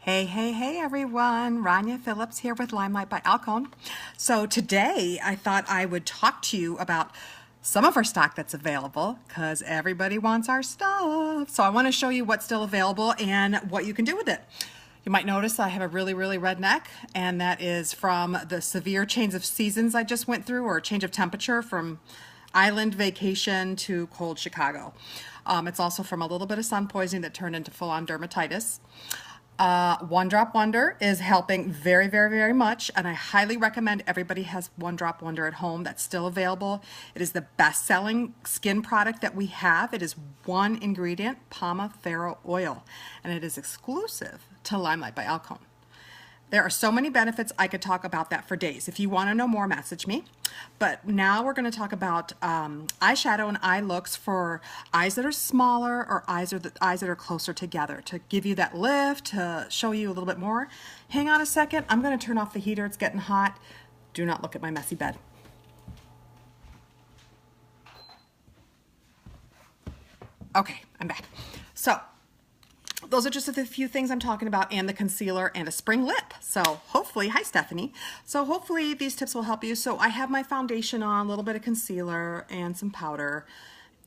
Hey everyone, Ranya Phillips here with Limelight by Alcone. So today I thought I would talk to you about some of our stock that's available because everybody wants our stuff. So I want to show you what's still available and what you can do with it. You might notice I have a really red neck, and that is from the severe change of seasons I just went through, or change of temperature from island vacation to cold Chicago. It's also from a little bit of sun poisoning that turned into full-on dermatitis. One Drop Wonder is helping very much, and I highly recommend everybody has One Drop Wonder at home. That's still available. It is the best-selling skin product that we have. It is one ingredient, Palma-Ferro oil, and it is exclusive to Limelight by Alcone. There are so many benefits, I could talk about that for days. If you want to know more, message me. But now we're going to talk about eyeshadow and eye looks for eyes that are smaller or eyes that are closer together, to give you that lift, to show you a little bit more. Hang on a second. I'm going to turn off the heater. It's getting hot. Do not look at my messy bed. Okay, I'm back. So those are just a few things I'm talking about, and the concealer and a spring lip. So hopefully, hi Stephanie. So hopefully these tips will help you. So I have my foundation on, a little bit of concealer and some powder.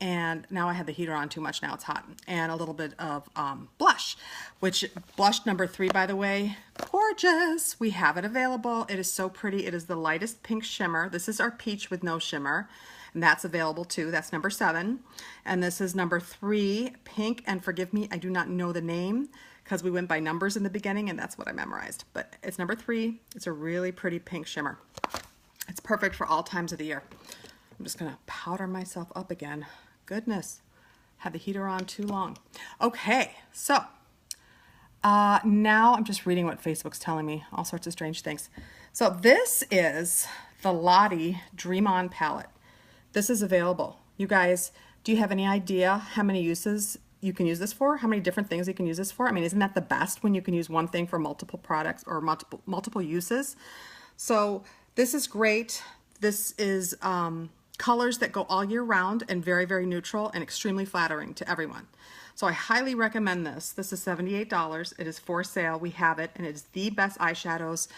And now I have the heater on too much, now it's hot. And a little bit of blush, which blush number 3, by the way, gorgeous. We have it available. It is so pretty. It is the lightest pink shimmer. This is our peach with no shimmer. And that's available too. That's number 7. And this is number 3, pink. And forgive me, I do not know the name because we went by numbers in the beginning and that's what I memorized. But it's number 3. It's a really pretty pink shimmer. It's perfect for all times of the year. I'm just going to powder myself up again. Goodness, had the heater on too long. Okay, so now I'm just reading what Facebook's telling me. All sorts of strange things. So this is the Lottie Dream On palette. This is available. You guys, do you have any idea how many uses you can use this for? How many different things you can use this for? I mean, isn't that the best when you can use one thing for multiple products or multiple uses? So this is great. This is colors that go all year round and very neutral and extremely flattering to everyone. So I highly recommend this. This is $78. It is for sale. We have it, and it is the best eyeshadows.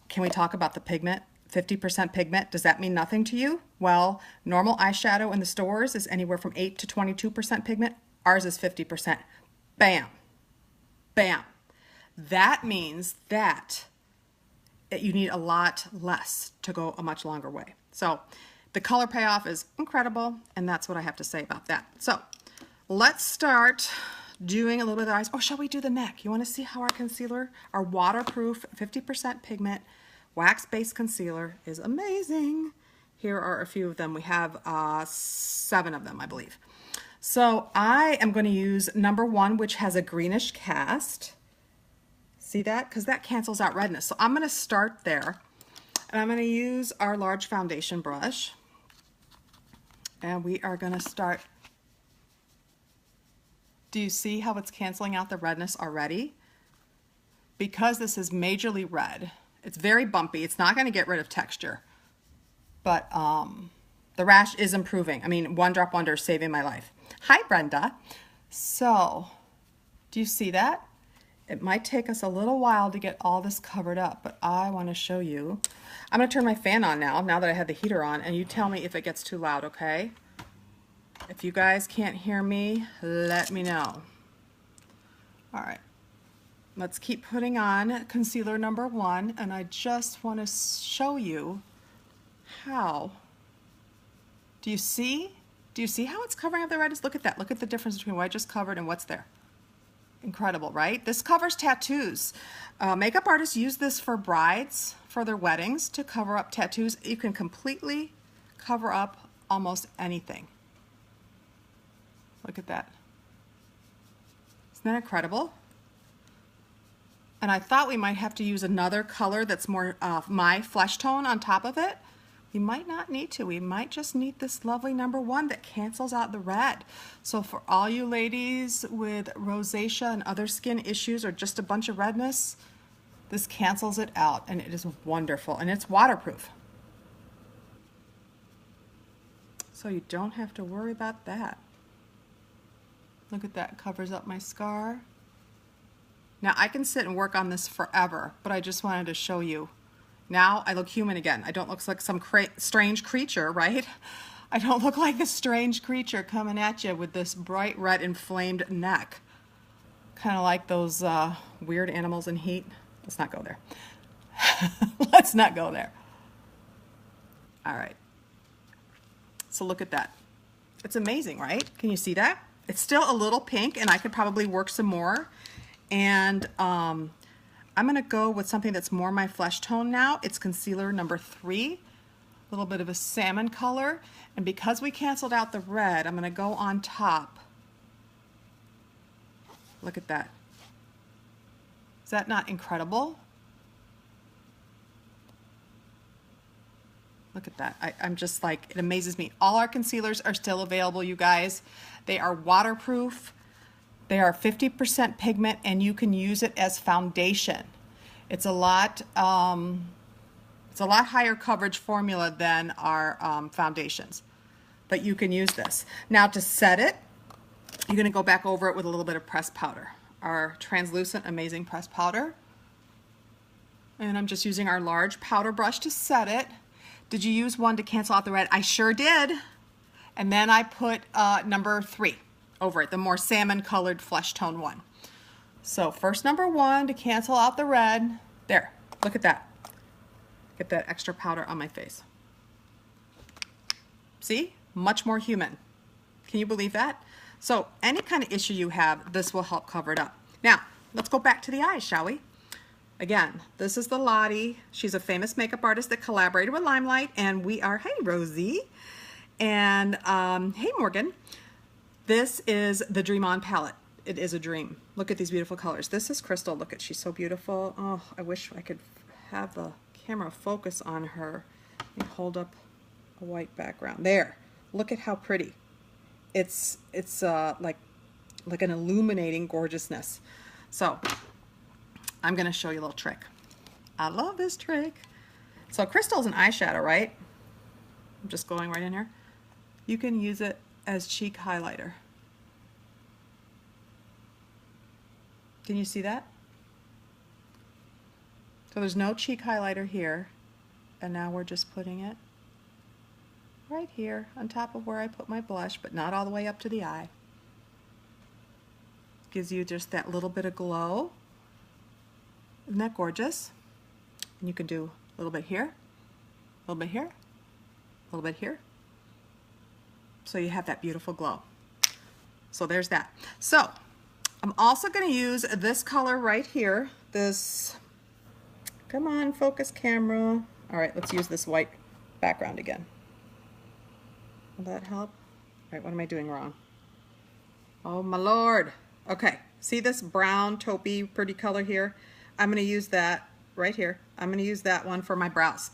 Can we talk about the pigment? 50% pigment. Does that mean nothing to you? Well, normal eyeshadow in the stores is anywhere from 8 to 22% pigment. Ours is 50%. Bam. Bam. That means that you need a lot less to go a much longer way. So the color payoff is incredible, and that's what I have to say about that. So let's start doing a little bit of the eyes. Oh, shall we do the neck? You want to see how our concealer, our waterproof 50% pigment wax-based concealer is amazing. Here are a few of them. We have 7 of them, I believe. So I am going to use number 1, which has a greenish cast. See that? Because that cancels out redness. So I'm going to start there. And I'm going to use our large foundation brush. And we are going to start. Do you see how it's canceling out the redness already? Because this is majorly red. It's very bumpy. It's not going to get rid of texture, but the rash is improving. I mean, One Drop Wonder is saving my life. Hi, Brenda. So, do you see that? It might take us a little while to get all this covered up, but I want to show you. I'm going to turn my fan on now that I have the heater on, and you tell me if it gets too loud, okay? If you guys can't hear me, let me know. All right. Let's keep putting on concealer number 1, and I just want to show you how. Do you see? Do you see how it's covering up the redness? Look at that. Look at the difference between what I just covered and what's there. Incredible, right? This covers tattoos. Makeup artists use this for brides, for their weddings, to cover up tattoos. You can completely cover up almost anything. Look at that. Isn't that incredible? And I thought we might have to use another color that's more my flesh tone on top of it. We might not need to. We might just need this lovely number 1 that cancels out the red. So for all you ladies with rosacea and other skin issues or just a bunch of redness, this cancels it out, and it is wonderful, and it's waterproof. So you don't have to worry about that. Look at that, covers up my scar. Now I can sit and work on this forever, but I just wanted to show you. Now I look human again. I don't look like some strange creature, right? I don't look like this strange creature coming at you with this bright red inflamed neck. Kind of like those weird animals in Heat. Let's not go there. Let's not go there. All right. So look at that. It's amazing, right? Can you see that? It's still a little pink, and I could probably work some more. And I'm going to go with something that's more my flesh tone now. It's concealer number 3. A little bit of a salmon color. And because we canceled out the red, I'm going to go on top. Look at that. Is that not incredible? Look at that. I'm just like, it amazes me. All our concealers are still available, you guys. They are waterproof. They are 50% pigment, and you can use it as foundation. It's a lot higher coverage formula than our foundations, but you can use this. Now to set it, you're gonna go back over it with a little bit of pressed powder. Our translucent, amazing pressed powder. And I'm just using our large powder brush to set it. Did you use one to cancel out the red? I sure did. And then I put number 3 over it, the more salmon colored flesh tone one. So first number 1 to cancel out the red. There, look at that. Get that extra powder on my face. See, much more human. Can you believe that? So any kind of issue you have, this will help cover it up. Now, let's go back to the eyes, shall we? Again, this is the Lottie. She's a famous makeup artist that collaborated with Limelight, and we are, hey Rosie, and hey Morgan. This is the Dream On palette. It is a dream. Look at these beautiful colors. This is Crystal. Look at, she's so beautiful. Oh, I wish I could have the camera focus on her. Let me hold up a white background. There. Look at how pretty. It's like an illuminating gorgeousness. So I'm going to show you a little trick. I love this trick. So Crystal's an eyeshadow, right? I'm just going right in here. You can use it as cheek highlighter. Can you see that? So there's no cheek highlighter here, and now we're just putting it right here on top of where I put my blush, but not all the way up to the eye. Gives you just that little bit of glow. Isn't that gorgeous? And you can do a little bit here, a little bit here, a little bit here. So you have that beautiful glow. So there's that. So I'm also going to use this color right here. This, come on, focus camera. All right, let's use this white background again. Will that help? All right, what am I doing wrong? Oh my Lord. Okay, see this brown, taupey, pretty color here? I'm going to use that right here. I'm going to use that one for my brows.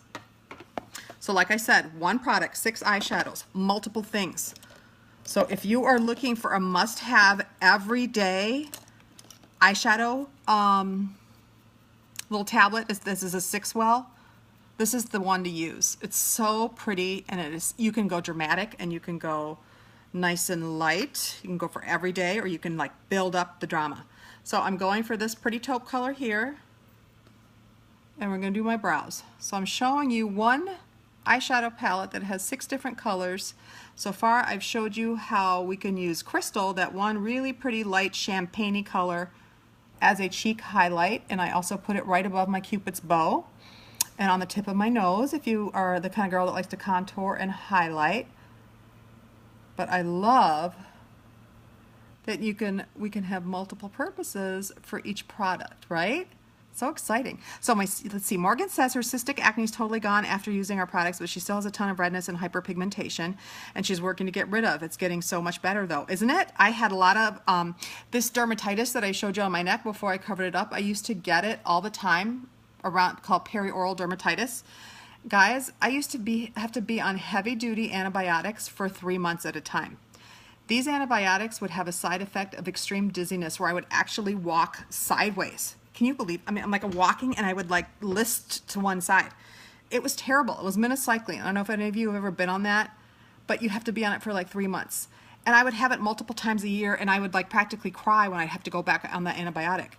So like I said, one product, 6 eyeshadows, multiple things. So if you are looking for a must-have everyday eyeshadow little tablet, this is a 6-well, this is the one to use. It's so pretty, and it is, you can go dramatic and you can go nice and light. You can go for everyday, or you can like build up the drama. So I'm going for this pretty taupe color here, and we're going to do my brows. So I'm showing you one eyeshadow palette that has 6 different colors. So far I've showed you how we can use Crystal, that one really pretty light champagne-y color, as a cheek highlight, and I also put it right above my Cupid's bow and on the tip of my nose if you are the kind of girl that likes to contour and highlight. But I love that we can have multiple purposes for each product, right? So exciting. So let's see, Morgan says her cystic acne is totally gone after using our products, but she still has a ton of redness and hyperpigmentation, and she's working to get rid of. It's getting so much better though, isn't it? I had a lot of this dermatitis that I showed you on my neck before I covered it up. I used to get it all the time, called perioral dermatitis. Guys, I used to have to be on heavy duty antibiotics for 3 months at a time. These antibiotics would have a side effect of extreme dizziness where I would actually walk sideways. Can you believe? I mean, I'm like walking and I would like list to one side. It was terrible. It was minocycline. I don't know if any of you have ever been on that, but you have to be on it for like 3 months. And I would have it multiple times a year, and I would like practically cry when I'd have to go back on the antibiotic.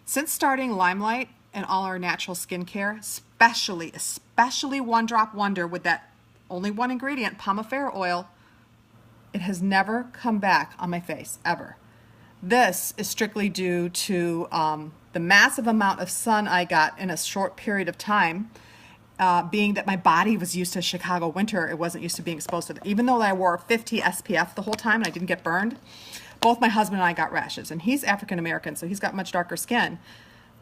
Since starting Limelight and all our natural skincare, especially One Drop Wonder with that only one ingredient, Pomifera oil, it has never come back on my face, ever. This is strictly due to the massive amount of sun I got in a short period of time, being that my body was used to Chicago winter. It wasn't used to being exposed to it. Even though I wore 50 SPF the whole time and I didn't get burned, both my husband and I got rashes. And he's African American, so he's got much darker skin.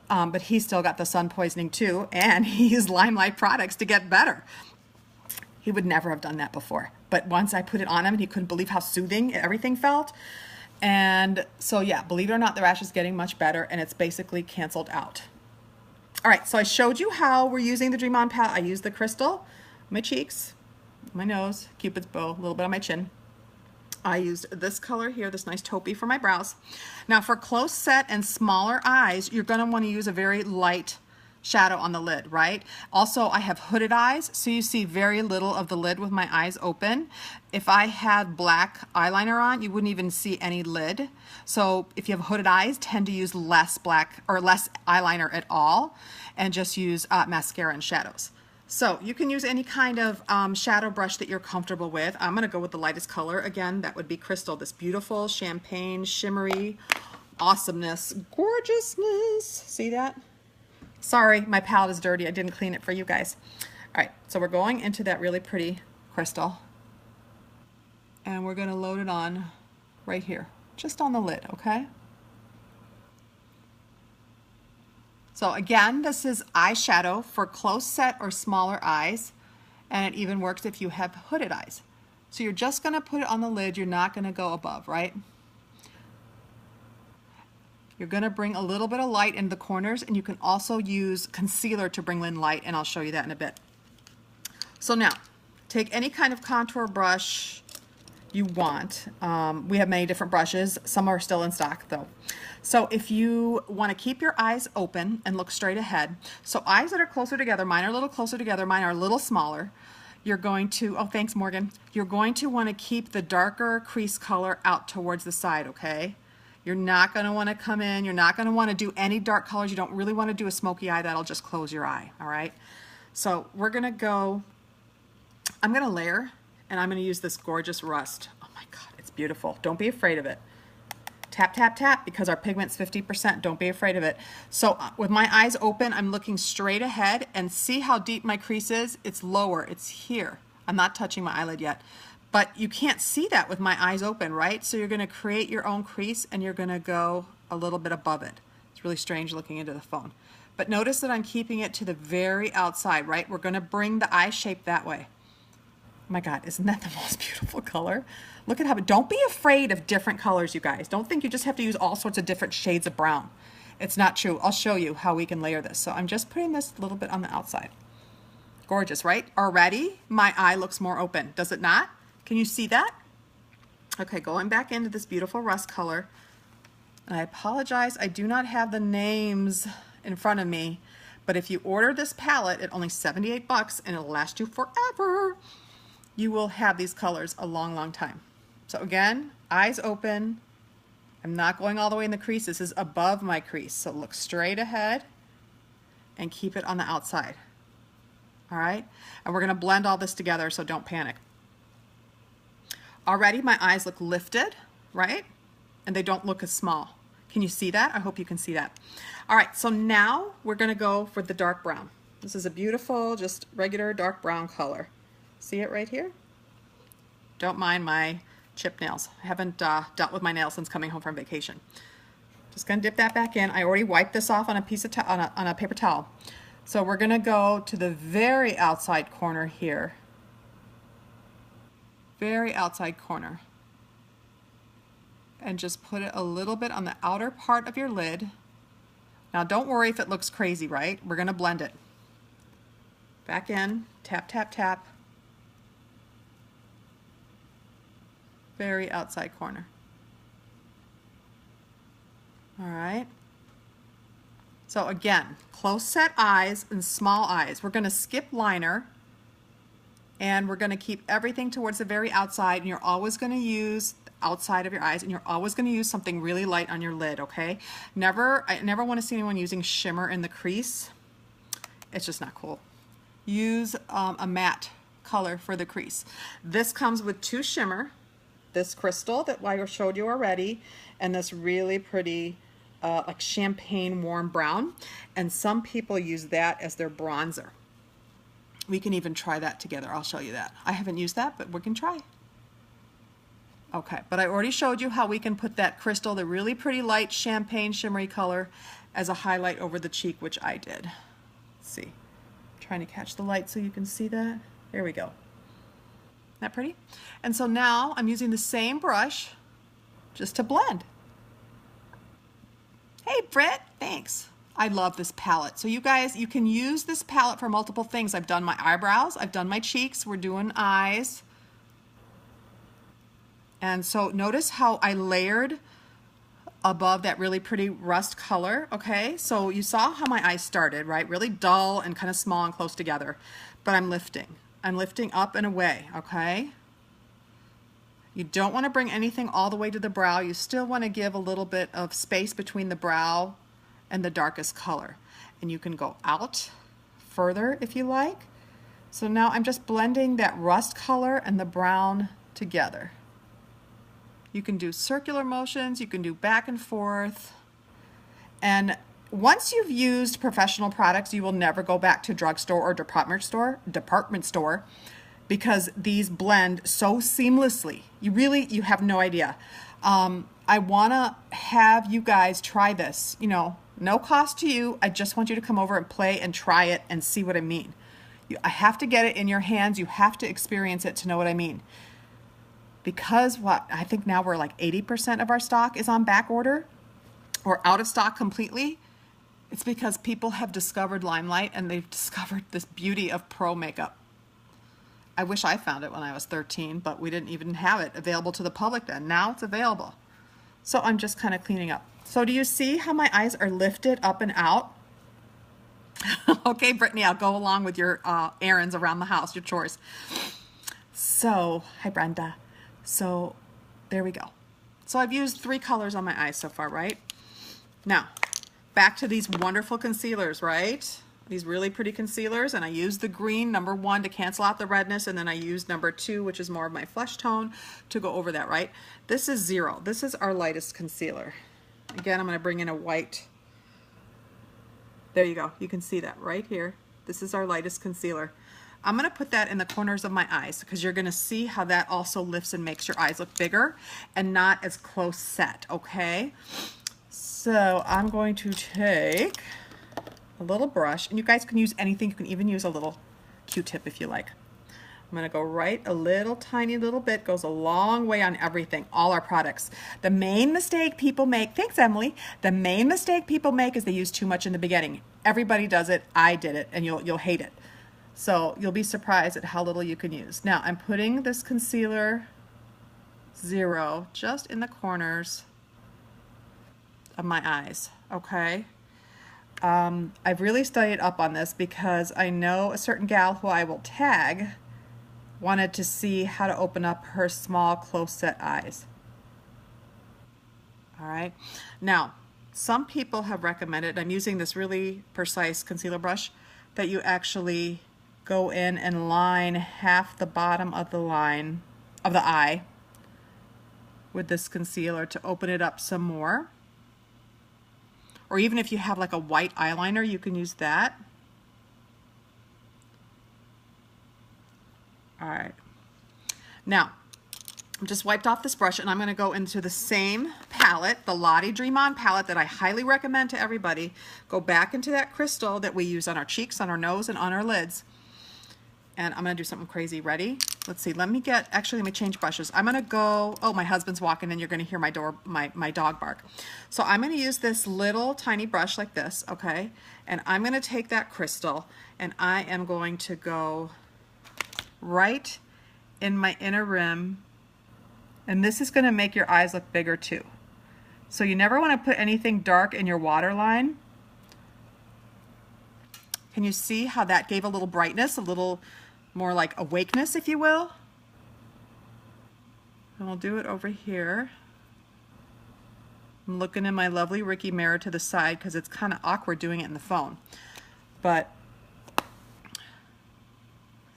But he still got the sun poisoning too, and he used Limelight products to get better. He would never have done that before. But once I put it on him, and he couldn't believe how soothing everything felt. And so yeah, believe it or not, the rash is getting much better, and it's basically canceled out. All right, so I showed you how we're using the Dream On palette. I used the crystal, my cheeks, my nose, Cupid's bow, a little bit on my chin. I used this color here, this nice taupey for my brows. Now for close set and smaller eyes, you're gonna wanna use a very light shadow on the lid, right? Also, I have hooded eyes, so you see very little of the lid with my eyes open. If I had black eyeliner on, you wouldn't even see any lid. So if you have hooded eyes, tend to use less black or less eyeliner at all, and just use mascara and shadows. So you can use any kind of shadow brush that you're comfortable with. I'm gonna go with the lightest color. Again, that would be Crystal, this beautiful champagne, shimmery awesomeness, gorgeousness. See that? Sorry, my palette is dirty. I didn't clean it for you guys. All right, so we're going into that really pretty crystal, and we're gonna load it on right here, just on the lid, okay? So again, this is eyeshadow for close set or smaller eyes, and it even works if you have hooded eyes. So you're just gonna put it on the lid, you're not gonna go above, right? You're gonna bring a little bit of light in the corners, and you can also use concealer to bring in light, and I'll show you that in a bit. So now, take any kind of contour brush you want. We have many different brushes. Some are still in stock though. So if you want to keep your eyes open and look straight ahead, so eyes that are closer together, mine are a little closer together, mine are a little smaller. You're going to, oh thanks Morgan, you're going to want to keep the darker crease color out towards the side, okay? You're not going to want to come in, you're not going to want to do any dark colors, you don't really want to do a smoky eye, that'll just close your eye, all right? So we're going to go, I'm going to layer, and I'm going to use this gorgeous rust. Oh my God, it's beautiful. Don't be afraid of it. Tap, tap, tap, because our pigment's 50%. Don't be afraid of it. So with my eyes open, I'm looking straight ahead, and see how deep my crease is? It's lower, it's here. I'm not touching my eyelid yet. But you can't see that with my eyes open, right? So you're gonna create your own crease, and you're gonna go a little bit above it. It's really strange looking into the phone. But notice that I'm keeping it to the very outside, right? We're gonna bring the eye shape that way. Oh my God, isn't that the most beautiful color? Look at how, don't be afraid of different colors, you guys. Don't think you just have to use all sorts of different shades of brown. It's not true. I'll show you how we can layer this. So I'm just putting this a little bit on the outside. Gorgeous, right? Already, my eye looks more open, does it not? Can you see that? Okay, going back into this beautiful rust color. And I apologize, I do not have the names in front of me, but if you order this palette at only 78 bucks and it'll last you forever, you will have these colors a long, long time. So again, eyes open. I'm not going all the way in the crease. This is above my crease. So look straight ahead and keep it on the outside. All right? And we're gonna blend all this together, so don't panic. Already my eyes look lifted, right? And they don't look as small. Can you see that? I hope you can see that. All right, so now we're gonna go for the dark brown. This is a beautiful, just regular dark brown color. See it right here? Don't mind my chipped nails. I haven't dealt with my nails since coming home from vacation. Just gonna dip that back in. I already wiped this off on a piece of on a paper towel. So we're gonna go to the very outside corner here. Very outside corner. And just put it a little bit on the outer part of your lid. Now don't worry if it looks crazy, right? We're gonna blend it. Back in, tap, tap, tap. Very outside corner. All right. So again, close set eyes and small eyes. We're gonna skip liner, and we're gonna keep everything towards the very outside, and you're always gonna use outside of your eyes, and you're always going to use something really light on your lid, okay? I never want to see anyone using shimmer in the crease. It's just not cool. Use a matte color for the crease. This comes with 2 shimmer, this crystal that I showed you already, and this really pretty like champagne warm brown, and some people use that as their bronzer. We can even try that together. I'll show you that. I haven't used that, but we can try. Okay, but I already showed you how we can put that crystal, the really pretty light champagne shimmery color, as a highlight over the cheek, which I did. Let's see. I'm trying to catch the light so you can see that. There we go. Isn't that pretty? And so now I'm using the same brush just to blend. Hey, Britt, thanks. I love this palette. So you guys, you can use this palette for multiple things. I've done my eyebrows, I've done my cheeks, we're doing eyes. And so notice how I layered above that really pretty rust color, okay? So you saw how my eyes started, right? Really dull and kind of small and close together, but I'm lifting. I'm lifting up and away, okay? You don't want to bring anything all the way to the brow. You still want to give a little bit of space between the brow and the darkest color. And you can go out further if you like. So now I'm just blending that rust color and the brown together. You can do circular motions, you can do back and forth. And once you've used professional products, you will never go back to drugstore or department store, because these blend so seamlessly. You have no idea. I want to have you guys try this. You know, no cost to you. I just want you to come over and play and try it and see what I mean. I have to get it in your hands. You have to experience it to know what I mean. Because I think now we're like 80% of our stock is on back order or out of stock completely. It's because people have discovered Limelight and they've discovered this beauty of pro makeup. I wish I found it when I was 13, but we didn't even have it available to the public then. Now it's available. So I'm just kind of cleaning up. So do you see how my eyes are lifted up and out? Okay, Brittany, I'll go along with your errands around the house, your chores. So, hi Brenda. So there we go. So I've used 3 colors on my eyes so far, right? Now, back to these wonderful concealers, right? These really pretty concealers, and I used the green number 1 to cancel out the redness, and then I used number 2, which is more of my flesh tone, to go over that, right? This is 0. This is our lightest concealer. Again, I'm going to bring in a white. There you go. You can see that right here. This is our lightest concealer. I'm going to put that in the corners of my eyes because you're going to see how that also lifts and makes your eyes look bigger and not as close set, okay? So I'm going to take a little brush, and you guys can use anything. You can even use a little Q-tip if you like. I'm going to go right a little tiny little bit, goes a long way on everything, all our products. The main mistake people make, thanks Emily, the main mistake people make is they use too much in the beginning. Everybody does it, I did it, and you'll hate it. So you'll be surprised at how little you can use. Now I'm putting this concealer 0 just in the corners of my eyes, okay? I've really studied up on this because I know a certain gal who I will tag wanted to see how to open up her small close set eyes. All right, now some people have recommended, I'm using this really precise concealer brush, that you actually go in and line half the bottom of the line of the eye with this concealer to open it up some more. Or even if you have like a white eyeliner, you can use that. All right. Now, I've just wiped off this brush and I'm going to go into the same palette, the Lottie Dream On palette that I highly recommend to everybody. Go back into that crystal that we use on our cheeks, on our nose, and on our lids. And I'm going to do something crazy. Ready? Let's see. Let me change brushes. I'm going to go, oh, my husband's walking in. You're going to hear my dog bark. So I'm going to use this little tiny brush like this, okay? And I'm going to take that crystal and I am going to go right in my inner rim. And this is going to make your eyes look bigger too. So you never want to put anything dark in your waterline. Can you see how that gave a little brightness, a little more like awakeness, if you will? And I'll do it over here. I'm looking in my lovely Ricky mirror to the side because it's kind of awkward doing it in the phone. But,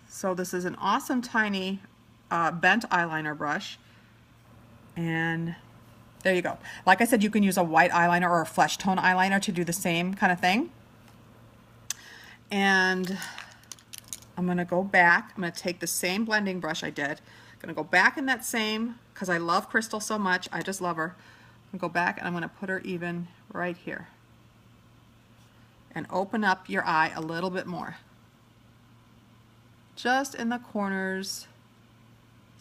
so this is an awesome tiny bent eyeliner brush. And there you go. Like I said, you can use a white eyeliner or a flesh tone eyeliner to do the same kind of thing. And I'm going to go back. I'm going to take the same blending brush I did. I'm going to go back in that same, because I love Crystal so much. I just love her. I'm going to go back and I'm going to put her even right here. And open up your eye a little bit more. Just in the corners.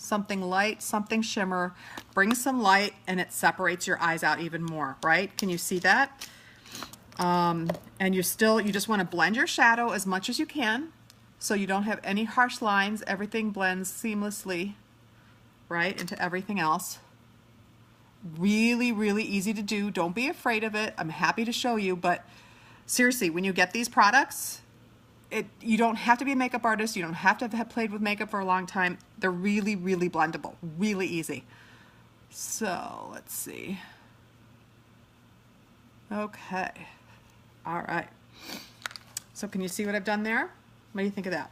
Something light, something shimmer. Bring some light and it separates your eyes out even more, right? Can you see that? And you just want to blend your shadow as much as you can so you don't have any harsh lines. Everything blends seamlessly, right, into everything else. Really, really easy to do. Don't be afraid of it. I'm happy to show you, but seriously, when you get these products, you don't have to be a makeup artist. You don't have to have played with makeup for a long time. They're really, really blendable. Really easy. So, let's see. Okay. All right. So can you see what I've done there? What do you think of that?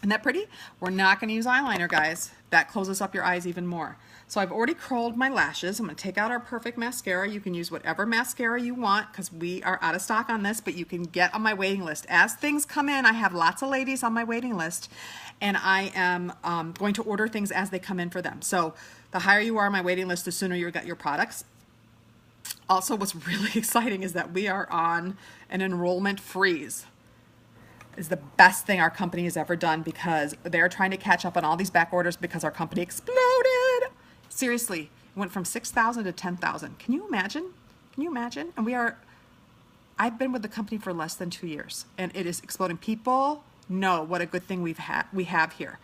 Isn't that pretty? We're not going to use eyeliner, guys. That closes up your eyes even more. So I've already curled my lashes. I'm going to take out our perfect mascara. You can use whatever mascara you want because we are out of stock on this, but you can get on my waiting list. As things come in, I have lots of ladies on my waiting list, and I am going to order things as they come in for them. So the higher you are on my waiting list, the sooner you get your products. Also, what's really exciting is that we are on an enrollment freeze. Is the best thing our company has ever done because they're trying to catch up on all these back orders because our company exploded. Seriously, it went from 6,000 to 10,000. Can you imagine? Can you imagine? And I've been with the company for less than 2 years and it is exploding. People know what a good thing we have here.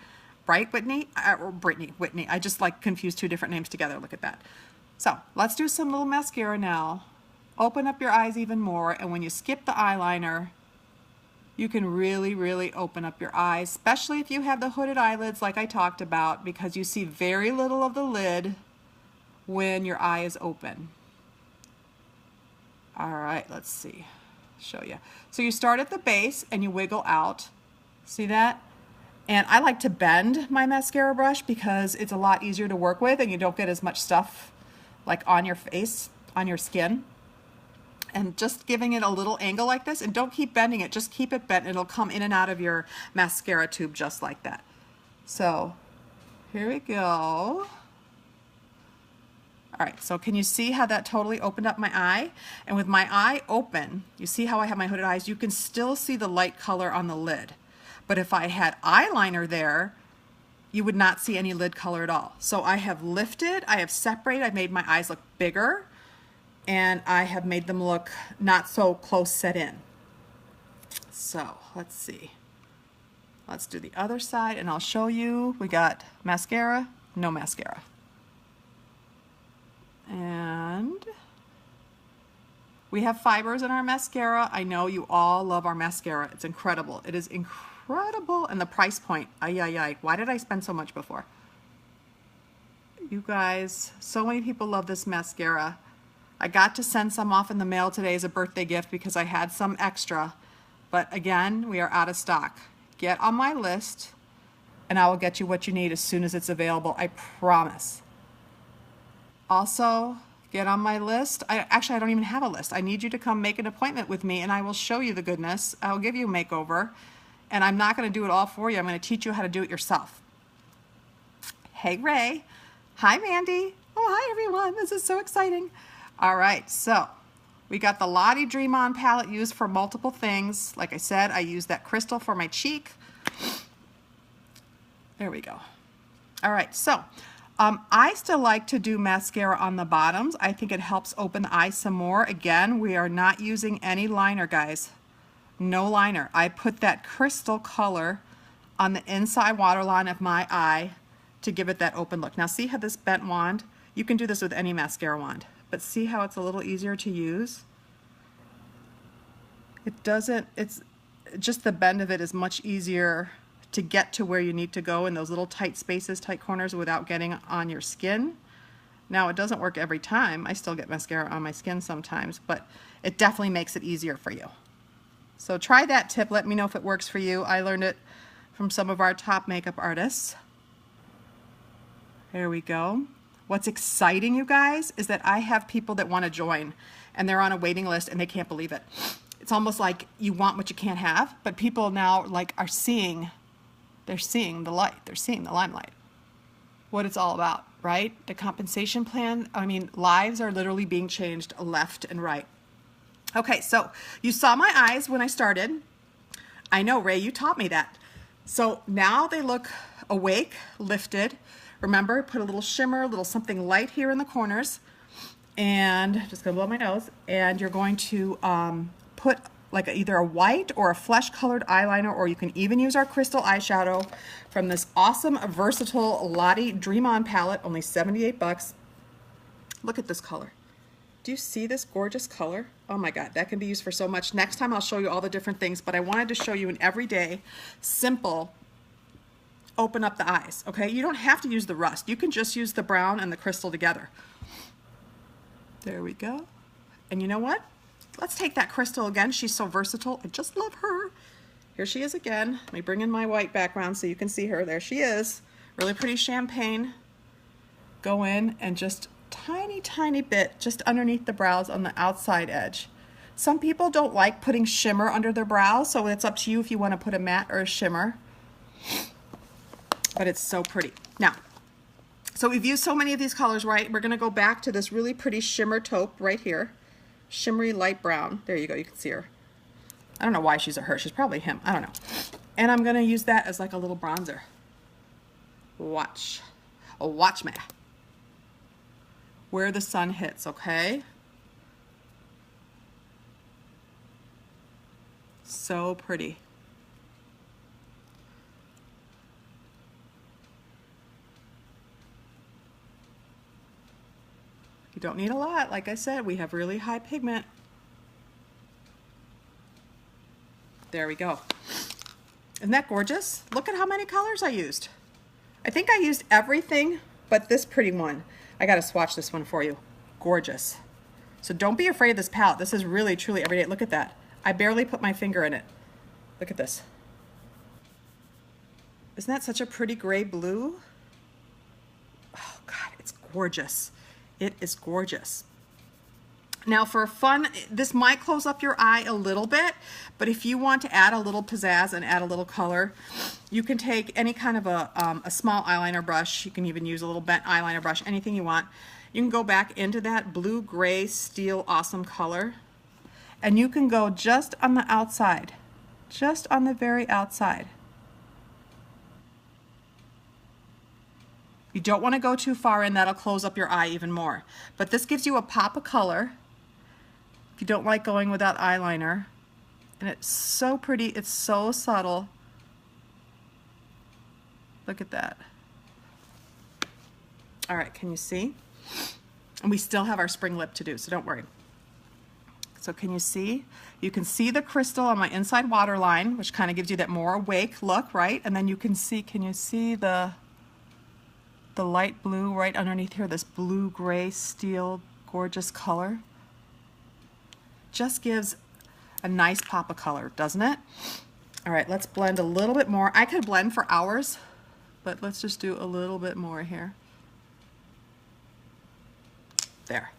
Right, Whitney? Or Brittany, Whitney. I just like confused two different names together. Look at that. So let's do some little mascara now. Open up your eyes even more, and when you skip the eyeliner, you can really, really open up your eyes, especially if you have the hooded eyelids like I talked about, because you see very little of the lid when your eye is open. All right, let's see. Show you. So you start at the base and you wiggle out. See that? And I like to bend my mascara brush because it's a lot easier to work with and you don't get as much stuff like on your face, on your skin. And just giving it a little angle like this, and don't keep bending it, just keep it bent, and it'll come in and out of your mascara tube just like that. So here we go. All right, so can you see how that totally opened up my eye? And with my eye open, you see how I have my hooded eyes? You can still see the light color on the lid. But if I had eyeliner there, you would not see any lid color at all. So I have lifted, I have separated, I've made my eyes look bigger, and I have made them look not so close set in. So let's see. Let's do the other side and I'll show you. We got mascara, no mascara. And we have fibers in our mascara. I know you all love our mascara. It's incredible. It is incredible. And the price point, ay, ay, ay. Why did I spend so much before? You guys, so many people love this mascara. I got to send some off in the mail today as a birthday gift because I had some extra. But again, we are out of stock. Get on my list and I will get you what you need as soon as it's available. I promise. Also, get on my list. Actually, I don't even have a list. I need you to come make an appointment with me and I will show you the goodness. I'll give you a makeover. And I'm not going to do it all for you. I'm going to teach you how to do it yourself. Hey, Ray. Hi, Mandy. Oh, hi, everyone. This is so exciting. All right, so we got the Lottie Dream On palette used for multiple things. Like I said, I use that crystal for my cheek. There we go. All right, so I still like to do mascara on the bottoms. I think it helps open the eye some more. Again, we are not using any liner, guys. No liner. I put that crystal color on the inside waterline of my eye to give it that open look. Now see how this bent wand? You can do this with any mascara wand. But see how it's a little easier to use? It doesn't, it's just the bend of it is much easier to get to where you need to go in those little tight spaces, tight corners without getting on your skin. Now, it doesn't work every time. I still get mascara on my skin sometimes, but it definitely makes it easier for you. So try that tip. Let me know if it works for you. I learned it from some of our top makeup artists. There we go. What's exciting, you guys, is that I have people that want to join, and they're on a waiting list and they can't believe it. It's almost like you want what you can't have, but people now like are seeing, they're seeing the light, they're seeing the limelight. What it's all about, right? The compensation plan, I mean, lives are literally being changed left and right. Okay, so you saw my eyes when I started. I know, Ray, you taught me that. So now they look awake, lifted. Remember, put a little shimmer, a little something light here in the corners, and just gonna blow my nose, and you're going to put like either a white or a flesh colored eyeliner, or you can even use our crystal eyeshadow from this awesome, versatile Lottie Dream On palette, only 78 bucks. Look at this color. Do you see this gorgeous color? Oh my God, that can be used for so much. Next time I'll show you all the different things, but I wanted to show you an everyday, simple, open up the eyes, okay? You don't have to use the rust. You can just use the brown and the crystal together. There we go. And you know what? Let's take that crystal again. She's so versatile. I just love her. Here she is again. Let me bring in my white background so you can see her. There she is. Really pretty champagne. Go in and just tiny bit just underneath the brows on the outside edge. Some people don't like putting shimmer under their brows, so it's up to you if you want to put a matte or a shimmer. But it's so pretty. Now, so we've used so many of these colors, right? We're going to go back to this really pretty shimmer taupe right here. Shimmery light brown. There you go. You can see her. I don't know why she's a her. She's probably him. I don't know. And I'm going to use that as like a little bronzer. Watch. Oh, watch me. Where the sun hits, okay? So pretty. You don't need a lot. Like I said, we have really high pigment. There we go. Isn't that gorgeous? Look at how many colors I used. I think I used everything but this pretty one. I gotta swatch this one for you. Gorgeous. So don't be afraid of this palette. This is really, truly everyday. Look at that. I barely put my finger in it. Look at this. Isn't that such a pretty gray blue? Oh God, it's gorgeous. It is gorgeous. Now for fun, this might close up your eye a little bit, but if you want to add a little pizzazz and add a little color, you can take any kind of a small eyeliner brush. You can even use a little bent eyeliner brush, anything you want. You can go back into that blue, gray, steel, awesome color, and you can go just on the outside, just on the very outside. You don't want to go too far in, that'll close up your eye even more. But this gives you a pop of color if you don't like going without eyeliner. And it's so pretty, it's so subtle. Look at that. All right, can you see? And we still have our spring lip to do, so don't worry. So can you see? You can see the crystal on my inside waterline, which kind of gives you that more awake look, right? And then you can see, can you see the light blue right underneath here, this blue-gray steel, gorgeous color? Just gives a nice pop of color, doesn't it? All right, let's blend a little bit more. I could blend for hours, but let's just do a little bit more here. There.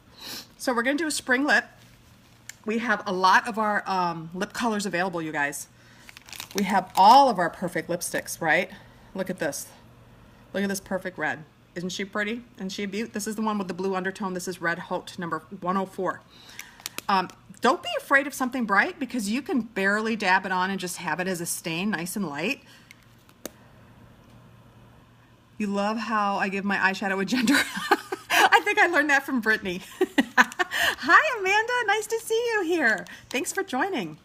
So we're gonna do a spring lip. We have a lot of our lip colors available, you guys. We have all of our perfect lipsticks, right? Look at this. Look at this perfect red. Isn't she pretty? Isn't she a beaut? This is the one with the blue undertone. This is Red Haute number 104. Don't be afraid of something bright, because you can barely dab it on and just have it as a stain, nice and light. You love how I give my eyeshadow a gender. I think I learned that from Brittany. Hi, Amanda. Nice to see you here. Thanks for joining.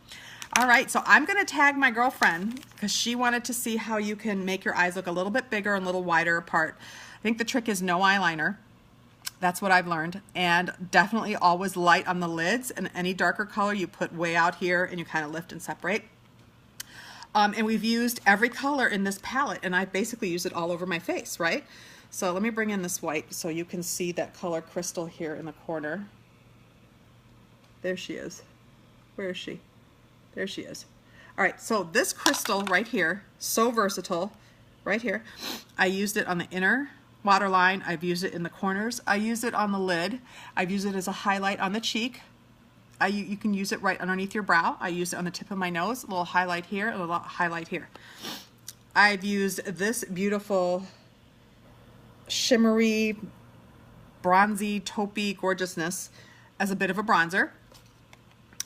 All right, so I'm going to tag my girlfriend because she wanted to see how you can make your eyes look a little bit bigger and a little wider apart. I think the trick is no eyeliner. That's what I've learned. And definitely always light on the lids, and any darker color you put way out here and you kind of lift and separate. And we've used every color in this palette, and I basically use it all over my face, right? So let me bring in this white so you can see that color crystal here in the corner. There she is. Where is she? There she is. All right, so this crystal right here, so versatile, right here. I used it on the inner waterline. I've used it in the corners. I used it on the lid. I've used it as a highlight on the cheek. You can use it right underneath your brow. I used it on the tip of my nose, a little highlight here, a little highlight here. I've used this beautiful shimmery, bronzy, taupey gorgeousness as a bit of a bronzer.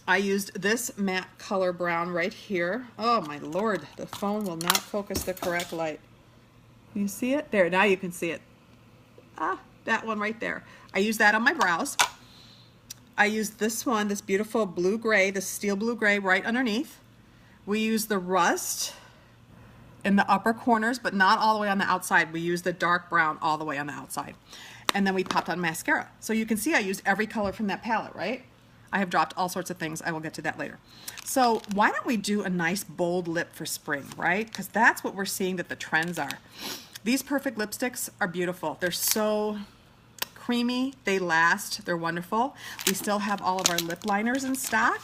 I used this matte color brown right here. Oh my Lord, the phone will not focus the correct light. Can you see it? There, now you can see it. Ah, that one right there. I used that on my brows. I used this one, this beautiful blue gray, this steel blue gray right underneath. We used the rust in the upper corners, but not all the way on the outside. We used the dark brown all the way on the outside. And then we popped on mascara. So you can see I used every color from that palette, right? I have dropped all sorts of things. I will get to that later. So why don't we do a nice bold lip for spring, right? Because that's what we're seeing that the trends are. These Perfect lipsticks are beautiful. They're so creamy, they last, they're wonderful. We still have all of our lip liners in stock.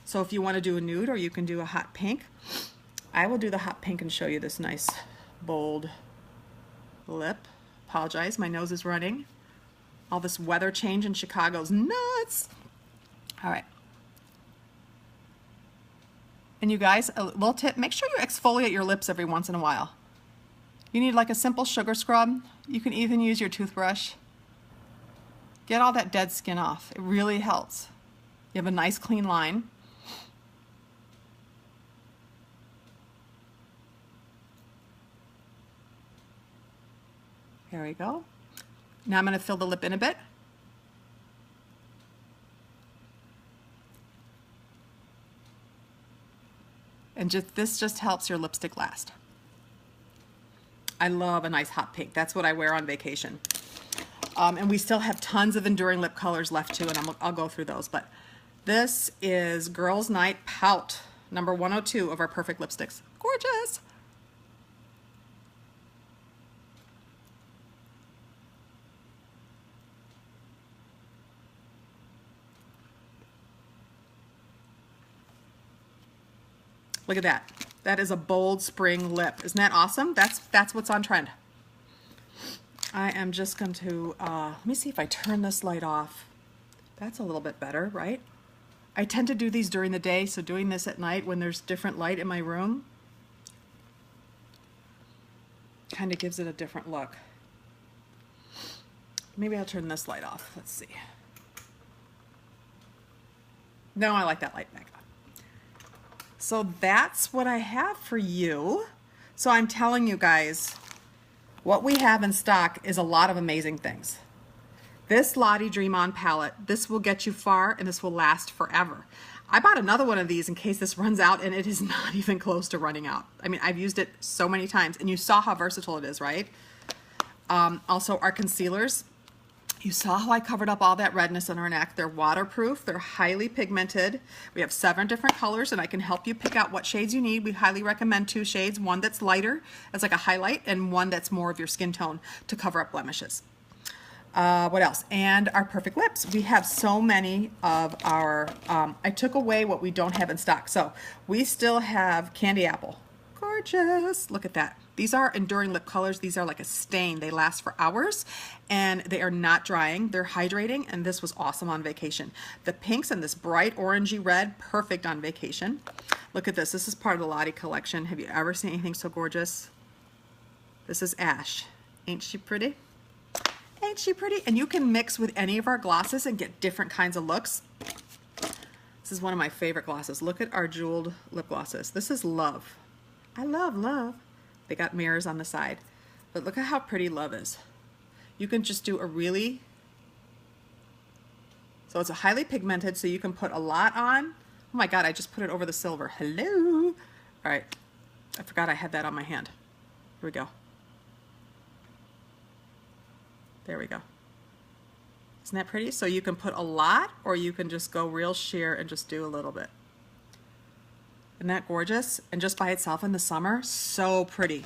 So if you want to do a nude or you can do a hot pink, I will do the hot pink and show you this nice bold lip. Apologize, my nose is running. All this weather change in Chicago's nuts. All right. And you guys, a little tip, make sure you exfoliate your lips every once in a while. You need like a simple sugar scrub. You can even use your toothbrush. Get all that dead skin off. It really helps. You have a nice clean line. There we go. Now I'm going to fill the lip in a bit. And this just helps your lipstick last. I love a nice hot pink. That's what I wear on vacation. And we still have tons of enduring lip colors left too, and I'll go through those. But this is Girls Night Pout, number 102 of our Perfect lipsticks. Gorgeous. Look at that. That is a bold spring lip. Isn't that awesome? That's what's on trend. I am just going to, let me see if I turn this light off. That's a little bit better, right? I tend to do these during the day, so doing this at night when there's different light in my room kind of gives it a different look. Maybe I'll turn this light off. Let's see. No, I like that light back on. So that's what I have for you. So I'm telling you guys, what we have in stock is a lot of amazing things. This Lottie Dream On palette, this will get you far and this will last forever. I bought another one of these in case this runs out, and it is not even close to running out. I mean, I've used it so many times, and you saw how versatile it is, right? Also, our concealers. You saw how I covered up all that redness on our neck. They're waterproof, they're highly pigmented. We have 7 different colors, and I can help you pick out what shades you need. We highly recommend 2 shades, one that's lighter as like a highlight, and one that's more of your skin tone to cover up blemishes. What else? And our Perfect lips. We have so many of our, I took away what we don't have in stock. So we still have Candy Apple. Gorgeous. Look at that. These are enduring lip colors. These are like a stain. They last for hours and they are not drying. They're hydrating, and this was awesome on vacation. The pinks and this bright orangey red, perfect on vacation. Look at this. This is part of the Lottie collection. Have you ever seen anything so gorgeous? This is Ash. Ain't she pretty? Ain't she pretty? And you can mix with any of our glosses and get different kinds of looks. This is one of my favorite glosses. Look at our jeweled lip glosses. This is Love. I love Love. They got mirrors on the side. But look at how pretty Love is. You can just do a really, so it's a highly pigmented, so you can put a lot on. Oh my God, I just put it over the silver. Hello. All right, I forgot I had that on my hand. Here we go. There we go. Isn't that pretty? So you can put a lot, or you can just go real sheer and just do a little bit. Isn't that gorgeous? And just by itself in the summer, so pretty.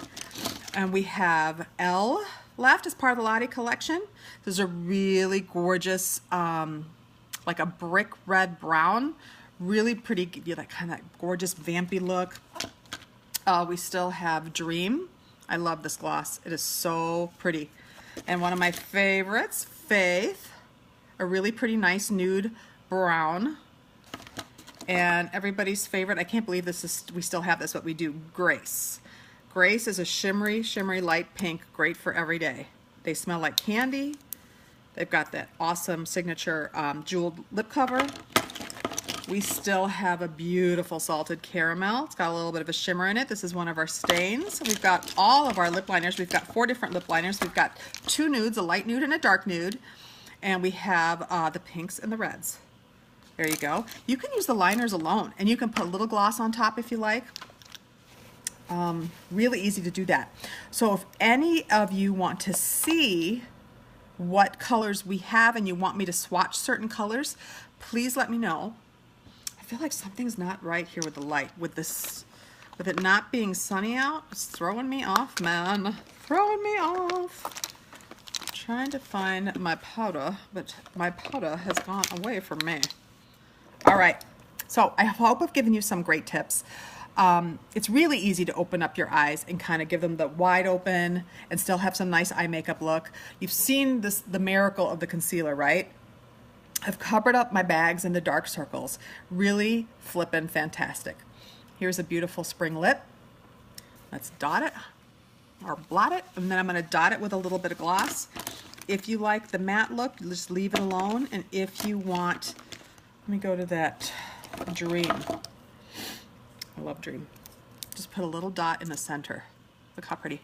And we have L left as part of the Lottie collection. There's a really gorgeous, like a brick red brown, really pretty, give you that kind of gorgeous vampy look. We still have Dream. I love this gloss. It is so pretty. And one of my favorites, Faith, a really pretty nice nude brown. And everybody's favorite, I can't believe this is, we still have this, but we do, Grace. Grace is a shimmery, shimmery light pink, great for every day. They smell like candy. They've got that awesome signature jeweled lip cover. We still have a beautiful salted caramel. It's got a little bit of a shimmer in it. This is one of our stains. We've got all of our lip liners. We've got 4 different lip liners. We've got 2 nudes, a light nude and a dark nude. And we have the pinks and the reds. There you go. You can use the liners alone, and you can put a little gloss on top if you like. Really easy to do that. So if any of you want to see what colors we have and you want me to swatch certain colors, please let me know. I feel like something's not right here with the light. With it not being sunny out, it's throwing me off, man. Throwing me off. I'm trying to find my powder, but my powder has gone away from me. All right, so I hope I've given you some great tips. It's really easy to open up your eyes and kind of give them the wide open and still have some nice eye makeup look. You've seen this, the miracle of the concealer, right? I've covered up my bags in the dark circles. Really flippin' fantastic. Here's a beautiful spring lip. Let's dot it or blot it, and then I'm gonna dot it with a little bit of gloss. If you like the matte look, just leave it alone. And if you want, let me go to that Dream. I love Dream. Just put a little dot in the center. Look how pretty.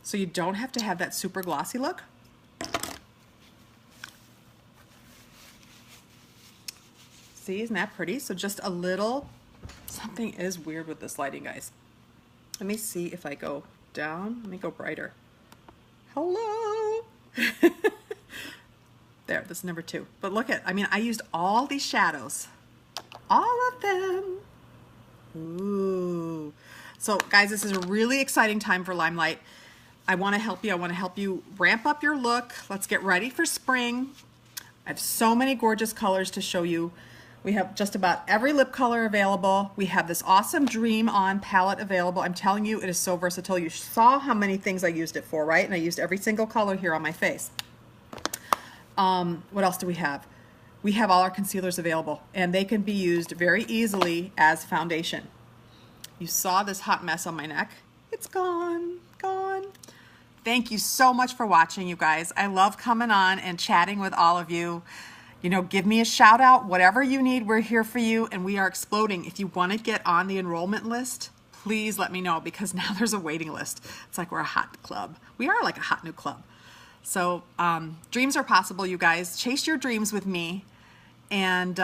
So you don't have to have that super glossy look. See, isn't that pretty? So just a little, something is weird with this lighting, guys. Let me see if I go down. Let me go brighter. Hello. There, this is number 2. But look at, I mean, I used all these shadows. All of them. Ooh. So guys, this is a really exciting time for Limelight. I want to help you. I want to help you ramp up your look. Let's get ready for spring. I have so many gorgeous colors to show you. We have just about every lip color available. We have this awesome Dream On palette available. I'm telling you, it is so versatile. You saw how many things I used it for, right? And I used every single color here on my face. What else do we have? We have all our concealers available, and they can be used very easily as foundation. You saw this hot mess on my neck. It's gone, gone. Thank you so much for watching, you guys. I love coming on and chatting with all of you. You know, give me a shout out, whatever you need, we're here for you, and we are exploding. If you want to get on the enrollment list, please let me know, because now there's a waiting list. It's like we're a hot club. We are like a hot new club. So dreams are possible, you guys. Chase your dreams with me, and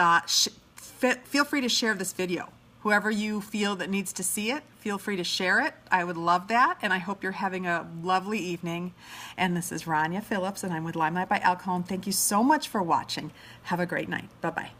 feel free to share this video. Whoever you feel that needs to see it, feel free to share it. I would love that, and I hope you're having a lovely evening. And this is Ranya Phillips, and I'm with Limelight by Alcone. Thank you so much for watching. Have a great night. Bye-bye.